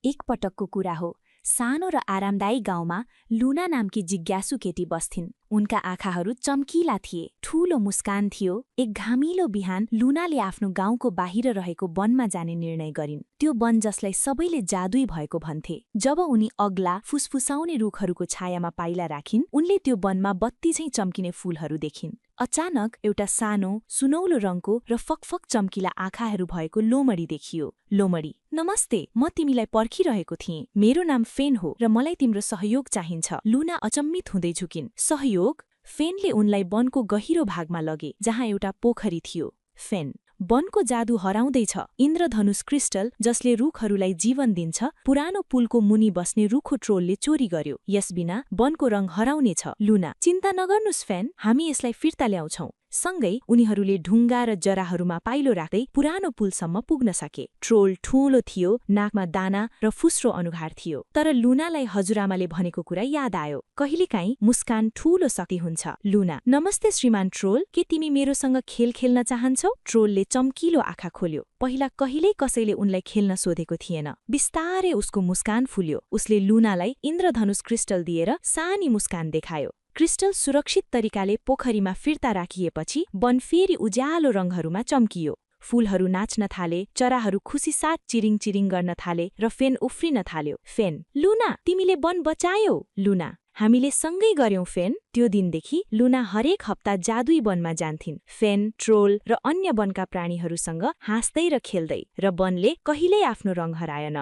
एक पटकको कुरा हो। सानो र आरामदायी गाउँमा लुना नामकी जिज्ञासु केटी बस्थिन्। उनका आँखाहरू चम्किला थिए, ठूलो मुस्कान थियो। एक घामिलो बिहान लुनाले आफ्नो गाउँको बाहिर रहेको वनमा जाने निर्णय गरिन्। त्यो वन जसलाई सबैले जादुई भएको भन्थे। जब उनी अग्ला फुसफुसाउने रुखहरूको छायामा पाइला राखिन्, उनले त्यो वनमा बत्तीझैं चम्किने फूलहरू देखिन्। अचानक एउटा सानो, सुनौलो रङको र फकफक चम्किला आँखाहरू भएको लोमडी देखियो। लोमडी, नमस्ते, म तिमीलाई पर्खिरहेको थिएँ। मेरो नाम फेन हो र मलाई तिम्रो सहयोग चाहिन्छ। लुना अचम्मित हुँदै झुकिन्। सहयोग? फेनले उनलाई वनको गहिरो भागमा लगे, जहाँ एउटा पोखरी थियो। फेन, वनको जादु हराउँदैछ। इन्द्रधनुष क्रिस्टल, जसले रुखहरूलाई जीवन दिन्छ, पुरानो पुलको मुनि बस्ने रुखो ट्रोलले चोरी गर्यो। यसबिना वनको रङ हराउनेछ। लुना, चिन्ता नगर्नुस् फेन, हामी यसलाई फिर्ता ल्याउँछौं। सँगै उनीहरूले ढुङ्गा र जराहरूमा पाइलो राख्दै पुरानो पुलसम्म पुग्न सके। ट्रोल ठूलो थियो, नाकमा दाना र फुस्रो अनुहार थियो। तर लुनालाई हजुरआमाले भनेको कुरा याद आयो। कहिलेकाहीँ मुस्कान ठूलो शक्ति हुन्छ। लुना, नमस्ते श्रीमान ट्रोल, के तिमी मेरोसँग खेल खेल्न चाहन्छौ? ट्रोलले चम्किलो आँखा खोल्यो। पहिला कहिल्यै कसैले उनलाई खेल्न सोधेको थिएन। बिस्तारै उसको मुस्कान फुल्यो। उसले लुनालाई इन्द्रधनुष क्रिस्टल दिएर सानी मुस्कान देखायो। क्रिस्टल सुरक्षित तरिकाले पोखरीमा फिर्ता राखिएपछि वन फेरि उज्यालो रङहरूमा चम्कियो। फूलहरू नाच्न थाले, चराहरू खुसीसाथ चिरिङ चिरिङ गर्न थाले र फेन उफ्रिन थाल्यो। फेन, लुना, तिमीले वन बचायौ। लुना, हामीले सँगै गर्यौं फेन। त्यो दिनदेखि लुना हरेक हप्ता जादुई वनमा जान्थिन्। फेन, ट्रोल र अन्य वनका प्राणीहरूसँग हाँस्दै र खेल्दै, र वनले कहिल्यै आफ्नो रङ हराएन।